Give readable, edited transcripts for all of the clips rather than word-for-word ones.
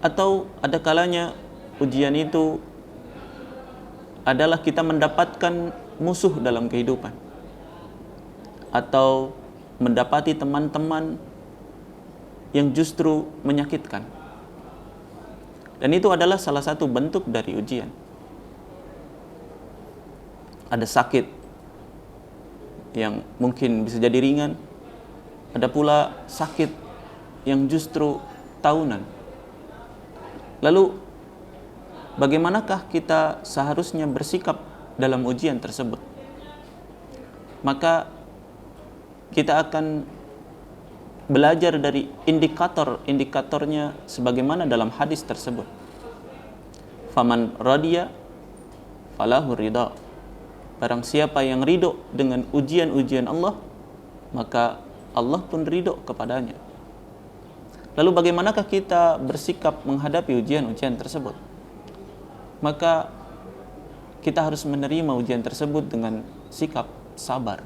Atau ada kalanya ujian itu adalah kita mendapatkan musuh dalam kehidupan, atau mendapati teman-teman yang justru menyakitkan. Dan itu adalah salah satu bentuk dari ujian. Ada sakit yang mungkin bisa jadi ringan, ada pula sakit yang justru tahunan. Lalu bagaimanakah kita seharusnya bersikap dalam ujian tersebut? Maka kita akan belajar dari indikator-indikatornya sebagaimana dalam hadis tersebut. Faman radiya falahu ridha. Barang siapa yang ridho dengan ujian-ujian Allah, maka Allah pun ridho kepadanya. Lalu bagaimanakah kita bersikap menghadapi ujian-ujian tersebut? Maka kita harus menerima ujian tersebut dengan sikap sabar.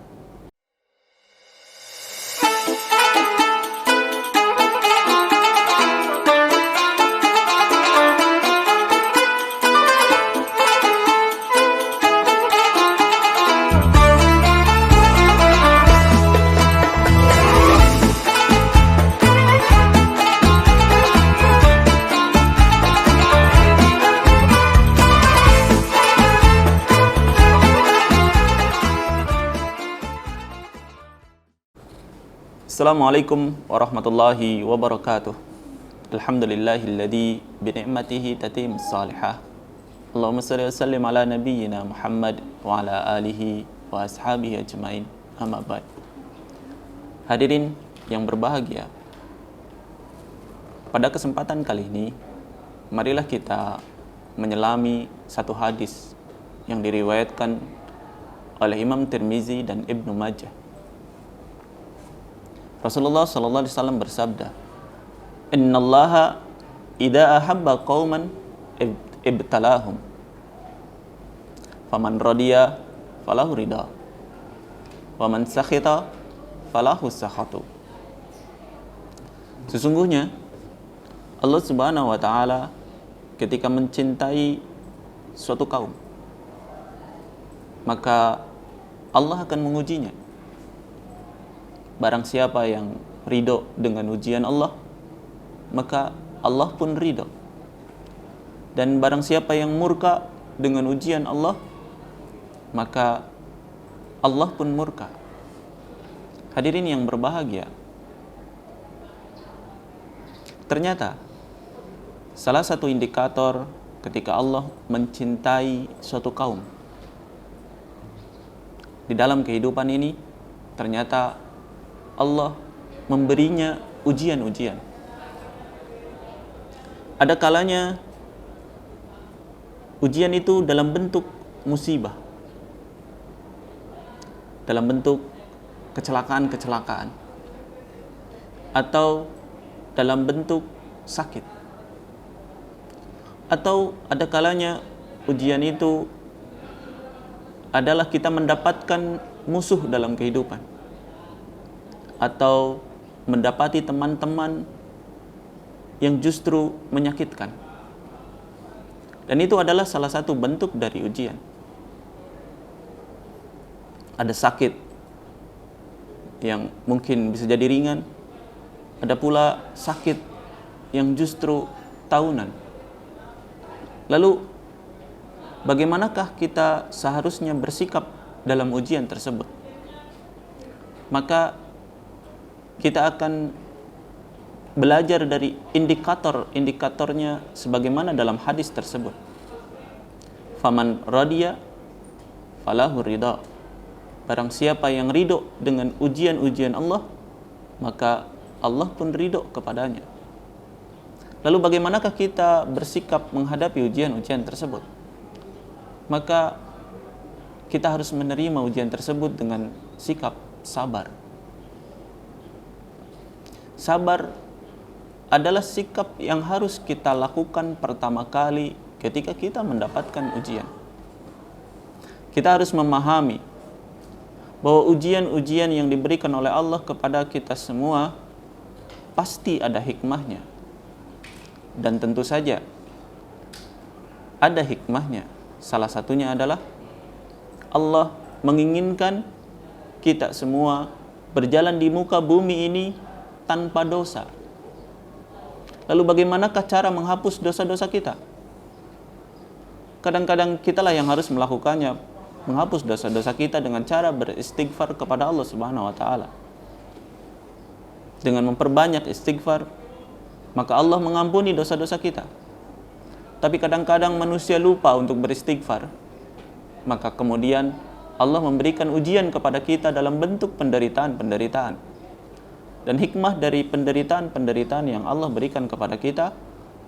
Assalamualaikum warahmatullahi wabarakatuh. Alhamdulillahilladzi bini'matihi tatimmus salihah. Allahumma salli wa sallim ala nabiyyina Muhammad wa ala alihi wa ashabihi ajmain. Amma ba'd. Hadirin yang berbahagia, pada kesempatan kali ini marilah kita menyelami satu hadis yang diriwayatkan oleh Imam Tirmizi dan Ibnu Majah. Rasulullah sallallahu alaihi wasallam bersabda, "Innallaha idza ahabba qauman ibtalahum. Faman radiya falahu ridha. Wa man sakhita falahu sakhatu." Sesungguhnya Allah Subhanahu wa taala ketika mencintai suatu kaum, maka Allah akan mengujinya. Barang siapa yang ridho dengan ujian Allah, maka Allah pun ridho. Dan barang siapa yang murka dengan ujian Allah, maka Allah pun murka. Hadirin yang berbahagia, ternyata salah satu indikator ketika Allah mencintai suatu kaum di dalam kehidupan ini, ternyata Allah memberinya ujian-ujian. Ada kalanya ujian itu dalam bentuk musibah, dalam bentuk kecelakaan-kecelakaan, atau dalam bentuk sakit. Atau ada kalanya ujian itu adalah kita mendapatkan musuh dalam kehidupan, atau mendapati teman-teman yang justru menyakitkan. Dan itu adalah salah satu bentuk dari ujian. Ada sakit yang mungkin bisa jadi ringan, ada pula sakit yang justru tahunan. Lalu bagaimanakah kita seharusnya bersikap dalam ujian tersebut? Maka kita akan belajar dari indikator-indikatornya sebagaimana dalam hadis tersebut. Faman radiya falahu ridha. Barang siapa yang ridho dengan ujian-ujian Allah, maka Allah pun ridho kepadanya. Lalu bagaimanakah kita bersikap menghadapi ujian-ujian tersebut? Maka kita harus menerima ujian tersebut dengan sikap sabar. Sabar adalah sikap yang harus kita lakukan pertama kali ketika kita mendapatkan ujian. Kita harus memahami bahwa ujian-ujian yang diberikan oleh Allah kepada kita semua pasti ada hikmahnya. Dan tentu saja ada hikmahnya. Salah satunya adalah Allah menginginkan kita semua berjalan di muka bumi ini tanpa dosa. Lalu bagaimanakah cara menghapus dosa-dosa kita? Kadang-kadang kitalah yang harus melakukannya, menghapus dosa-dosa kita dengan cara beristighfar kepada Allah Subhanahu wa taala. Dengan memperbanyak istighfar, maka Allah mengampuni dosa-dosa kita. Tapi kadang-kadang manusia lupa untuk beristighfar. Maka kemudian Allah memberikan ujian kepada kita dalam bentuk penderitaan-penderitaan. Dan hikmah dari penderitaan-penderitaan yang Allah berikan kepada kita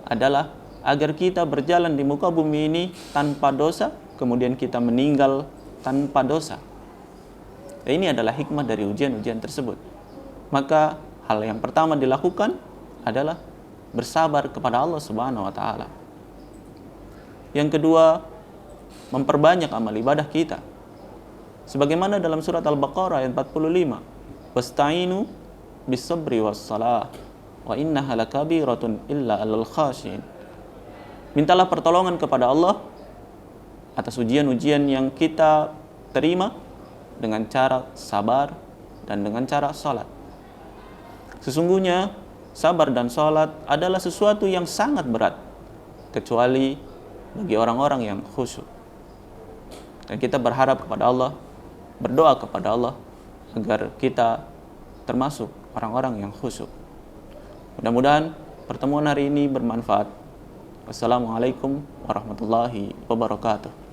adalah agar kita berjalan di muka bumi ini tanpa dosa, kemudian kita meninggal tanpa dosa. Dan ini adalah hikmah dari ujian-ujian tersebut. Maka hal yang pertama dilakukan adalah bersabar kepada Allah Subhanahu wa taala. Yang kedua, memperbanyak amal ibadah kita. Sebagaimana dalam surat Al-Baqarah ayat 45, "Wasta'inu bis-sabri was-salah, wa innaha lakabiratun illa 'alal khashiin." Mintalah pertolongan kepada Allah atas ujian-ujian yang kita terima dengan cara sabar dan dengan cara salat. Sesungguhnya sabar dan salat adalah sesuatu yang sangat berat, kecuali bagi orang-orang yang khusyuk. Dan kita berharap kepada Allah, berdoa kepada Allah agar kita termasuk orang-orang yang khusyuk. Mudah-mudahan pertemuan hari ini bermanfaat. Wassalamualaikum warahmatullahi wabarakatuh.